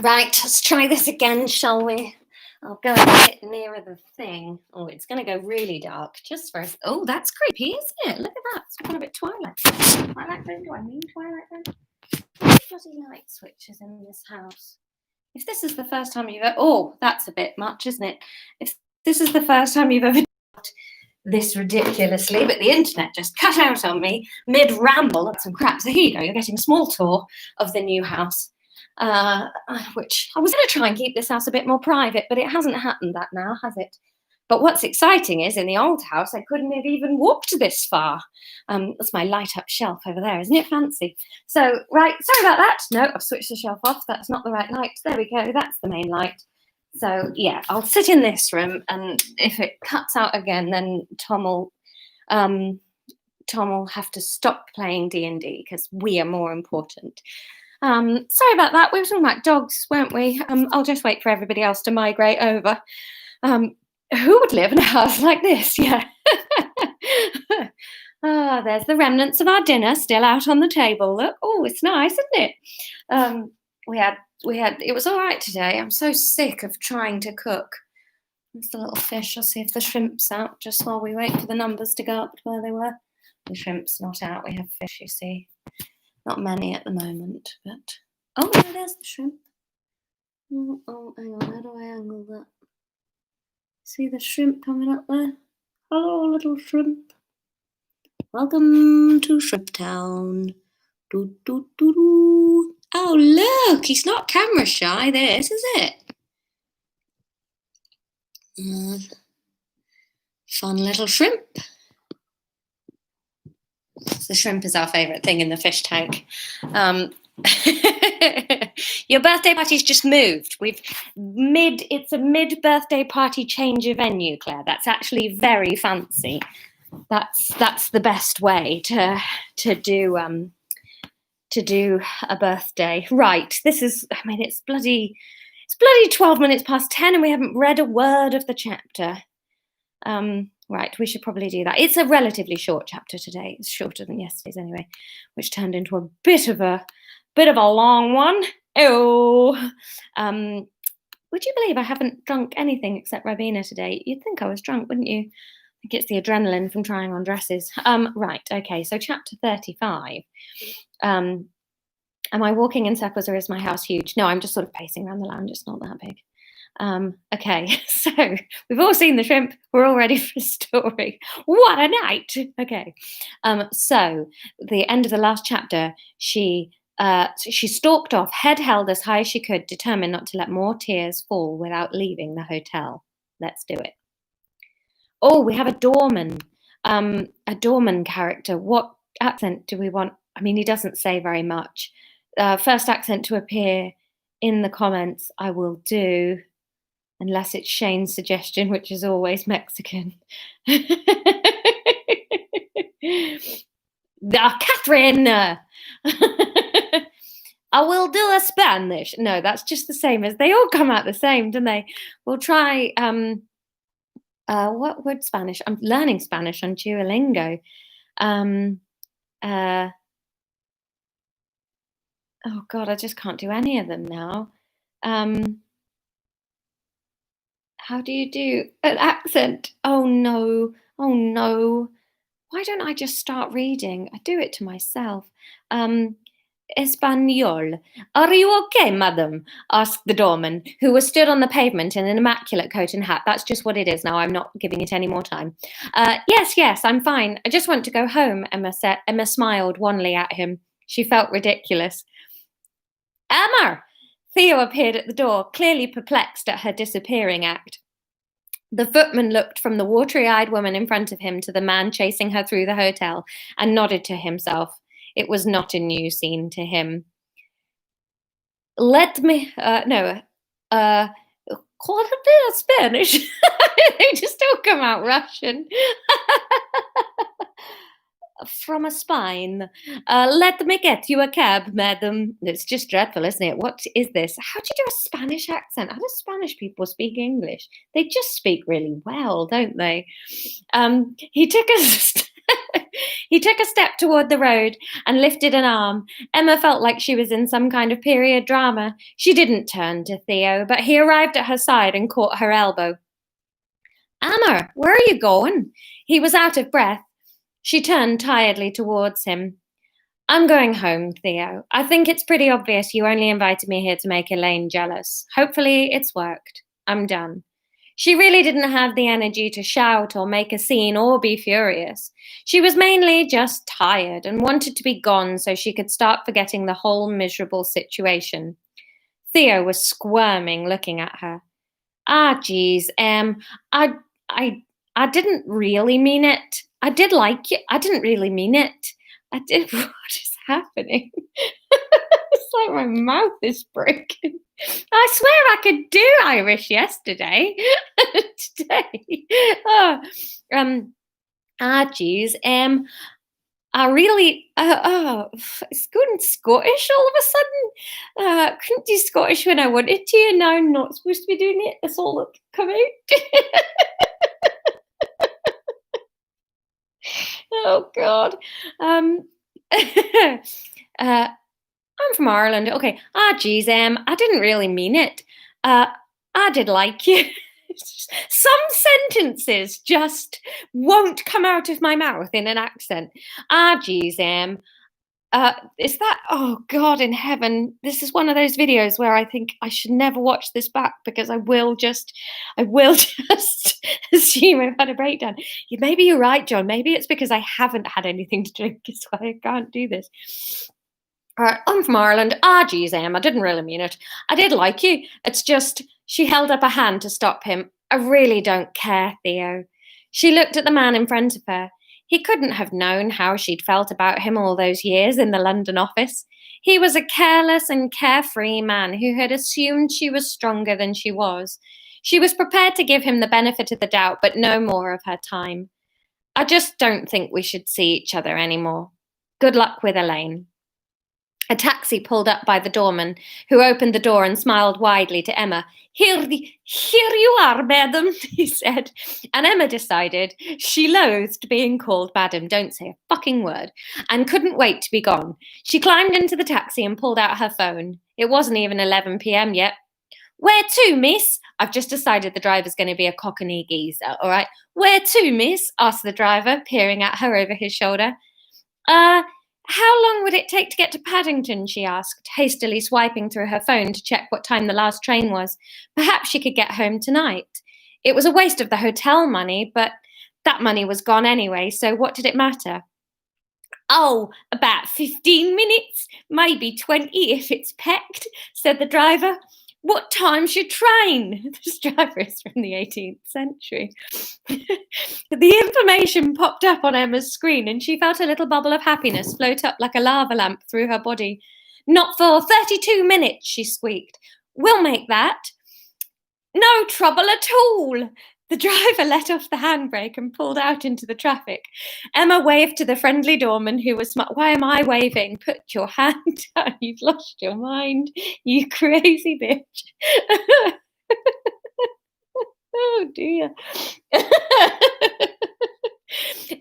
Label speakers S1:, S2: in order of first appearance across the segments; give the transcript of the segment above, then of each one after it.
S1: Right, let's try this again, shall we? I'll go a bit nearer the thing. Oh, it's going to go really dark just for us. Oh, that's creepy, isn't it? Look at that. It's got a bit Twilight. Twilight Zone? Do I mean Twilight Zone? Bloody light switches in this house. If this is the first time you've ever... Oh, that's a bit much, isn't it? If this is the first time you've ever this ridiculously, but the internet just cut out on me mid-ramble of some crap. So here you go. You're getting a small tour of the new house. Which I was going to try and keep this house a bit more private, but it hasn't happened that now, has it? But what's exciting is in the old house, I couldn't have even walked this far. That's my light-up shelf over there. Isn't it fancy? So, right, sorry about that. No, I've switched the shelf off. That's not the right light. There we go. That's the main light. So, yeah, I'll sit in this room, and if it cuts out again, then Tom will have to stop playing D&D because we are more important. Sorry about that. We were talking about dogs, weren't we? I'll just wait for everybody else to migrate over. Who would live in a house like this? Yeah. There's the remnants of our dinner still out on the table. Look, oh, it's nice, isn't it? We had. It was all right today. I'm so sick of trying to cook. There's the little fish. I'll see if the shrimp's out just while we wait for the numbers to go up to where they were. The shrimp's not out. We have fish, you see. Not many at the moment, but... Oh, no, there's the shrimp. Oh, hang on. How do I angle that? See the shrimp coming up there? Hello, little shrimp. Welcome to Shrimp Town. Do, do, do, do. Oh, look. He's not camera shy, this, is it? Fun little shrimp. The shrimp is our favourite thing in the fish tank. Your birthday party's just moved. It's a mid-birthday party change of venue, Claire. That's actually very fancy. That's the best way to do a birthday. Right. It's bloody 12 minutes past 10 and we haven't read a word of the chapter. Right, we should probably do that. It's a relatively short chapter today. It's shorter than yesterday's anyway, which turned into a bit of a long one. Oh, would you believe I haven't drunk anything except Ribena today? You'd think I was drunk, wouldn't you? I think it's the adrenaline from trying on dresses. Right, okay, so chapter 35. Am I walking in circles or is my house huge? No, I'm just sort of pacing around the lounge. It's not that big. Okay, so we've all seen the shrimp. We're all ready for a story. What a night! Okay, so the end of the last chapter, she stalked off, head held as high as she could, determined not to let more tears fall without leaving the hotel. Let's do it. Oh, we have a doorman character. What accent do we want? I mean, he doesn't say very much. First accent to appear in the comments, I will do. Unless it's Shane's suggestion, which is always Mexican. Catherine! I will do a Spanish. No, that's just the same as they all come out the same, don't they? We'll try, what word Spanish? I'm learning Spanish on Duolingo. Oh God, I just can't do any of them now. How do you do an accent? Oh no. Why don't I just start reading? I do it to myself. Espanol. Are you okay, madam? Asked the doorman, who was stood on the pavement in an immaculate coat and hat. That's just what it is now. I'm not giving it any more time. Yes, I'm fine. I just want to go home, Emma said. Emma smiled wanly at him. She felt ridiculous. Emma! Theo appeared at the door, clearly perplexed at her disappearing act. The footman looked from the watery-eyed woman in front of him to the man chasing her through the hotel and nodded to himself. It was not a new scene to him. Call it a bit of Spanish. They just all come out Russian. From a spine. Let me get you a cab, madam. It's just dreadful, isn't it? What is this? How do you do a Spanish accent? How do Spanish people speak English? They just speak really well, don't they? He took a He took a step toward the road and lifted an arm. Emma felt like she was in some kind of period drama. She didn't turn to Theo, but he arrived at her side and caught her elbow. Emma, where are you going? He was out of breath. She turned tiredly towards him. I'm going home, Theo. I think it's pretty obvious you only invited me here to make Elaine jealous. Hopefully it's worked. I'm done. She really didn't have the energy to shout or make a scene or be furious. She was mainly just tired and wanted to be gone so she could start forgetting the whole miserable situation. Theo was squirming, looking at her. Geez, I, I didn't really mean it. I did like you. I didn't really mean it. I did. What is happening? It's like my mouth is broken. I swear I could do Irish yesterday. Today. Geez. I really, it's going Scottish all of a sudden. Couldn't do Scottish when I wanted to, and now I'm not supposed to be doing it. That's all that come out. Oh God. I'm from Ireland. Okay. Geez, I didn't really mean it. I did like you. Some sentences just won't come out of my mouth in an accent. Geez, is that, oh God in heaven, this is one of those videos where I think I should never watch this back because I will just assume I've had a breakdown. Maybe you're right, John. Maybe it's because I haven't had anything to drink. It's why I can't do this. I'm from Ireland. Geez, I didn't really mean it. I did like you. It's just, she held up a hand to stop him. I really don't care, Theo. She looked at the man in front of her. He couldn't have known how she'd felt about him all those years in the London office. He was a careless and carefree man who had assumed she was stronger than she was. She was prepared to give him the benefit of the doubt, but no more of her time. I just don't think we should see each other anymore. Good luck with Elaine. A taxi pulled up by the doorman, who opened the door and smiled widely to Emma. Here you are, madam, he said. And Emma decided she loathed being called madam, don't say a fucking word, and couldn't wait to be gone. She climbed into the taxi and pulled out her phone. It wasn't even 11 p.m. yet. Where to, miss? I've just decided the driver's going to be a cockney geezer, all right? Where to, miss? Asked the driver, peering at her over his shoulder. How long would it take to get to Paddington, she asked, hastily swiping through her phone to check what time the last train was. Perhaps she could get home tonight. It was a waste of the hotel money, but that money was gone anyway, so what did it matter? Oh, about 15 minutes, maybe 20 if it's packed, said the driver. What time's your train? This driver is from the 18th century. The information popped up on Emma's screen and she felt a little bubble of happiness float up like a lava lamp through her body. Not for 32 minutes, she squeaked. We'll make that. No trouble at all. The driver let off the handbrake and pulled out into the traffic. Emma waved to the friendly doorman who was Why am I waving? Put your hand down. You've lost your mind, you crazy bitch. Oh dear.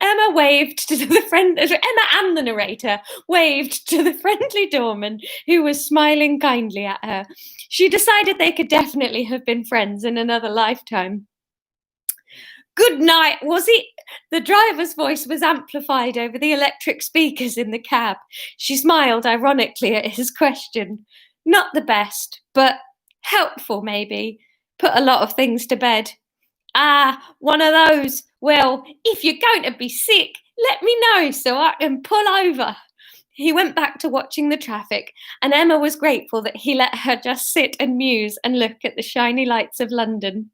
S1: Emma waved to the Emma and the narrator waved to the friendly doorman who was smiling kindly at her. She decided they could definitely have been friends in another lifetime. Good night, was it? The driver's voice was amplified over the electric speakers in the cab. She smiled ironically at his question. Not the best, but helpful maybe. Put a lot of things to bed. One of those. Well, if you're going to be sick, let me know so I can pull over. He went back to watching the traffic, and Emma was grateful that he let her just sit and muse and look at the shiny lights of London.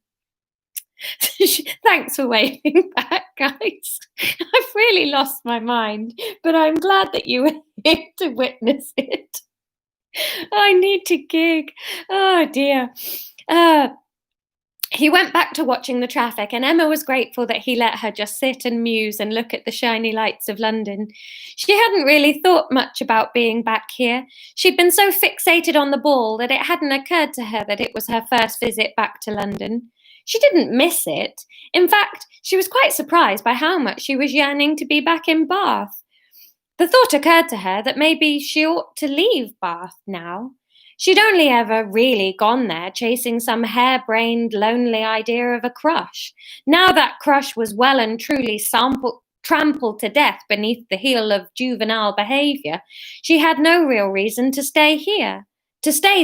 S1: Thanks for waving back, guys. I've really lost my mind, but I'm glad that you were here to witness it. I need to gig. Oh, dear. He went back to watching the traffic, and Emma was grateful that he let her just sit and muse and look at the shiny lights of London. She hadn't really thought much about being back here. She'd been so fixated on the ball that it hadn't occurred to her that it was her first visit back to London. She didn't miss it. In fact, she was quite surprised by how much she was yearning to be back in Bath. The thought occurred to her that maybe she ought to leave Bath now. She'd only ever really gone there chasing some harebrained, lonely idea of a crush. Now that crush was well and truly trampled to death beneath the heel of juvenile behaviour, she had no real reason to stay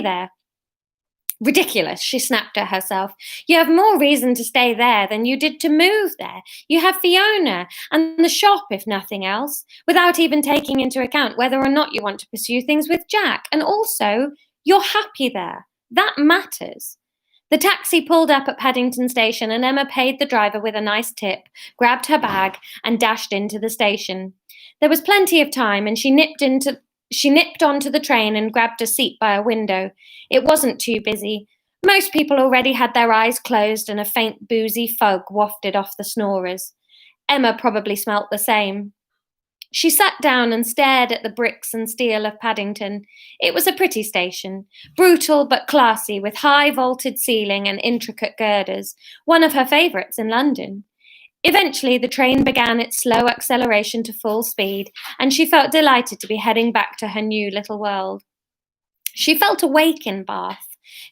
S1: there. Ridiculous, she snapped at herself. You have more reason to stay there than you did to move there. You have Fiona and the shop, if nothing else, without even taking into account whether or not you want to pursue things with Jack. And also, you're happy there. That matters. The taxi pulled up at Paddington Station and Emma paid the driver with a nice tip, grabbed her bag, and dashed into the station. There was plenty of time, and she nipped onto the train and grabbed a seat by a window. It wasn't too busy. Most people already had their eyes closed and a faint boozy fog wafted off the snorers. Emma probably smelt the same. She sat down and stared at the bricks and steel of Paddington. It was a pretty station, brutal but classy, with high vaulted ceiling and intricate girders, one of her favourites in London. Eventually, the train began its slow acceleration to full speed, and she felt delighted to be heading back to her new little world. She felt awake in Bath.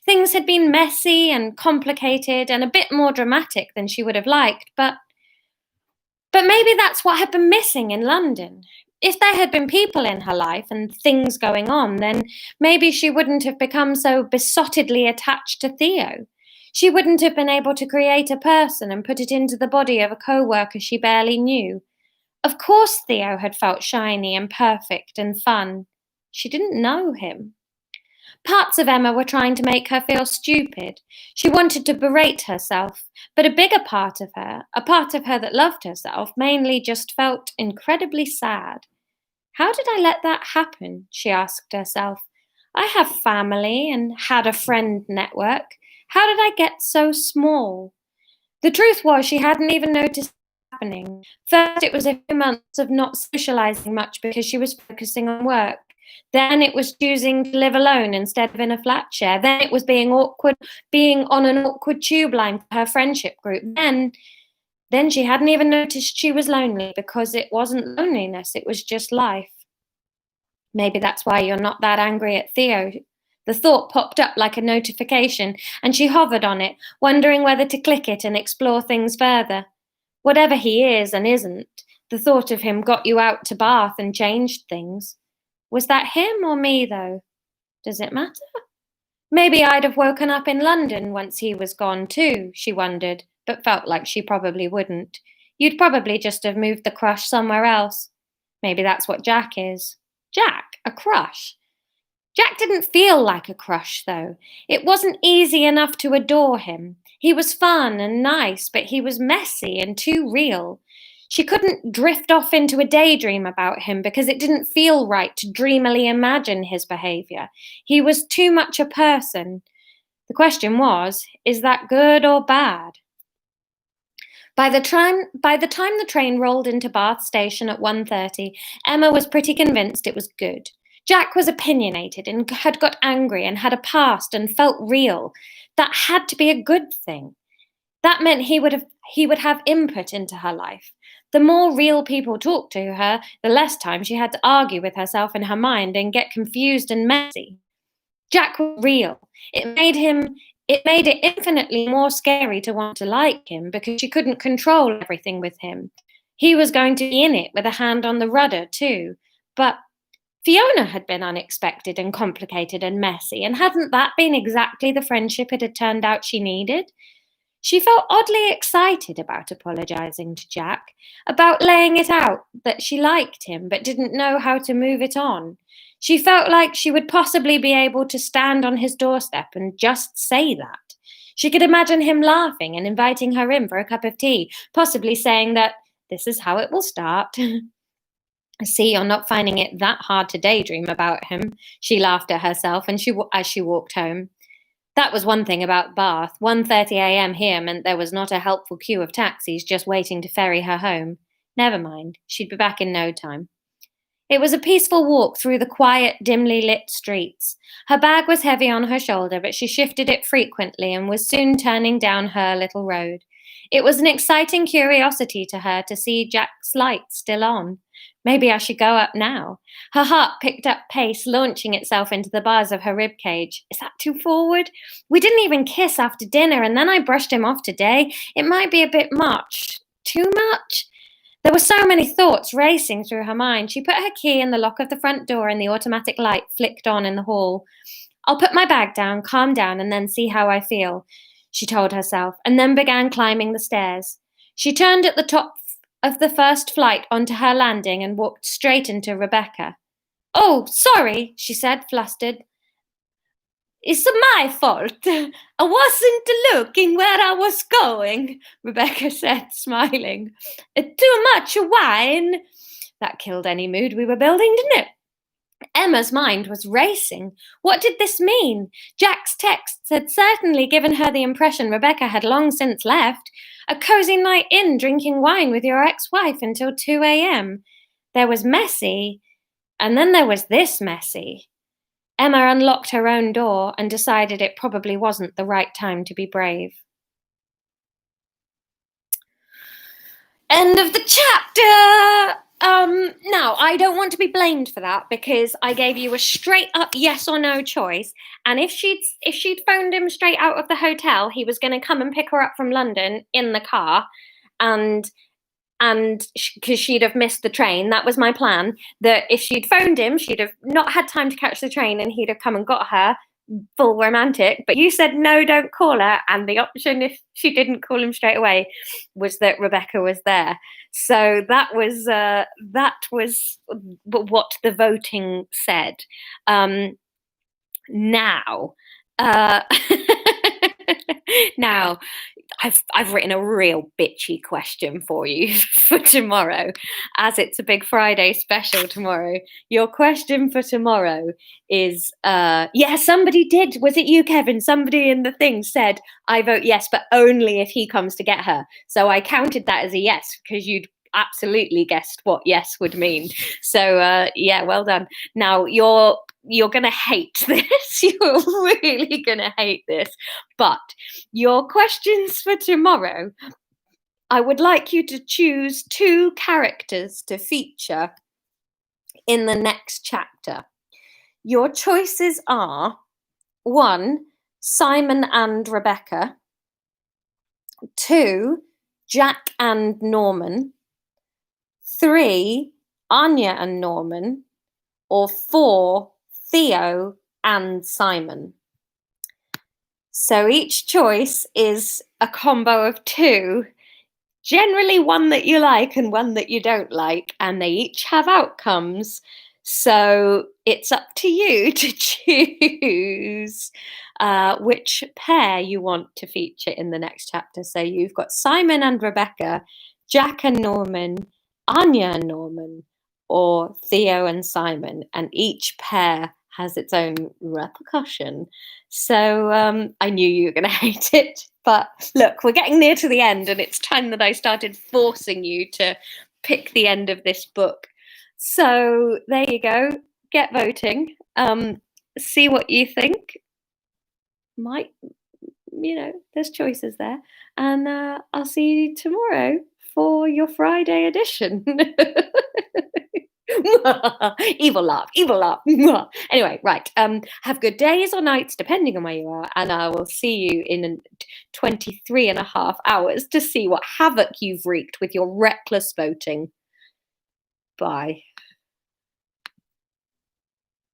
S1: Things had been messy and complicated and a bit more dramatic than she would have liked, but maybe that's what had been missing in London. If there had been people in her life and things going on, then maybe she wouldn't have become so besottedly attached to Theo. She wouldn't have been able to create a person and put it into the body of a co-worker she barely knew. Of course Theo had felt shiny and perfect and fun. She didn't know him. Parts of Emma were trying to make her feel stupid. She wanted to berate herself, but a bigger part of her, a part of her that loved herself, mainly just felt incredibly sad. How did I let that happen? She asked herself. I have family and had a friend network. How did I get so small? The truth was she hadn't even noticed it happening. First, it was a few months of not socializing much because she was focusing on work. Then it was choosing to live alone instead of in a flat share. Then it was being on an awkward tube line for her friendship group. Then she hadn't even noticed she was lonely because it wasn't loneliness, it was just life. Maybe that's why you're not that angry at Theo. The thought popped up like a notification, and she hovered on it, wondering whether to click it and explore things further. Whatever he is and isn't, the thought of him got you out to Bath and changed things. Was that him or me, though? Does it matter? Maybe I'd have woken up in London once he was gone too, she wondered, but felt like she probably wouldn't. You'd probably just have moved the crush somewhere else. Maybe that's what Jack is. Jack, a crush. Jack didn't feel like a crush, though. It wasn't easy enough to adore him. He was fun and nice, but he was messy and too real. She couldn't drift off into a daydream about him because it didn't feel right to dreamily imagine his behaviour. He was too much a person. The question was, is that good or bad? By the time the train rolled into Bath Station at 1:30, Emma was pretty convinced it was good. Jack was opinionated and had got angry and had a past and felt real. That had to be a good thing. That meant he would have input into her life. The more real people talked to her, the less time she had to argue with herself in her mind and get confused and messy. Jack was real. It made it infinitely more scary to want to like him because she couldn't control everything with him. He was going to be in it with a hand on the rudder too. But Fiona had been unexpected and complicated and messy, and hadn't that been exactly the friendship it had turned out she needed? She felt oddly excited about apologising to Jack, about laying it out that she liked him but didn't know how to move it on. She felt like she would possibly be able to stand on his doorstep and just say that. She could imagine him laughing and inviting her in for a cup of tea, possibly saying that this is how it will start. I see you're not finding it that hard to daydream about him, she laughed at herself as she walked home. That was one thing about Bath. 1:30 a.m. here meant there was not a helpful queue of taxis just waiting to ferry her home. Never mind, she'd be back in no time. It was a peaceful walk through the quiet, dimly lit streets. Her bag was heavy on her shoulder, but she shifted it frequently and was soon turning down her little road. It was an exciting curiosity to her to see Jack's light still on. Maybe I should go up now. Her heart picked up pace, launching itself into the bars of her rib cage. Is that too forward? We didn't even kiss after dinner, and then I brushed him off today. It might be a bit much. Too much? There were so many thoughts racing through her mind. She put her key in the lock of the front door and the automatic light flicked on in the hall. I'll put my bag down, calm down, and then see how I feel, she told herself, and then began climbing the stairs. She turned at the top of the first flight onto her landing and walked straight into Rebecca. Oh, sorry, she said, flustered. It's my fault. I wasn't looking where I was going, Rebecca said, smiling. Too much wine. That killed any mood we were building, didn't it? Emma's mind was racing. What did this mean? Jack's texts had certainly given her the impression Rebecca had long since left. A cosy night in, drinking wine with your ex-wife until 2 a.m. There was messy, and then there was this messy. Emma unlocked her own door and decided it probably wasn't the right time to be brave. End of the chapter! Now, I don't want to be blamed for that because I gave you a straight up yes or no choice. And if she'd phoned him straight out of the hotel, he was going to come and pick her up from London in the car, and because she'd have missed the train. That was my plan, that if she'd phoned him, she'd have not had time to catch the train and he'd have come and got her, full romantic. But you said no, don't call her, and the option, if she didn't call him straight away, was that Rebecca was there. So that was what the voting said. Now now I've written a real bitchy question for you for tomorrow, as it's a big Friday special tomorrow. Your question for tomorrow is, somebody did. Was it you, Kevin? Somebody in the thing said, I vote yes, but only if he comes to get her. So I counted that as a yes because you'd absolutely guessed what yes would mean. So well done. Now you're going to hate this. You're really going to hate this. But your questions for tomorrow, I would like you to choose 2 characters to feature in the next chapter. Your choices are 1, Simon and Rebecca, 2, Jack and Norman, 3, Anja and Norman, or 4, Theo and Simon. So each choice is a combo of 2, generally one that you like and one that you don't like, and they each have outcomes. So it's up to you to choose which pair you want to feature in the next chapter. So you've got Simon and Rebecca, Jack and Norman, Anja and Norman, or Theo and Simon, and each pair has its own repercussion. So I knew you were going to hate it, but look, we're getting near to the end, and it's time that I started forcing you to pick the end of this book. So there you go. Get voting. See what you think. There's choices there. And I'll see you tomorrow for your Friday edition. Evil laugh. Anyway, right. Have good days or nights, depending on where you are, and I will see you in 23 and a half hours to see what havoc you've wreaked with your reckless voting. Bye.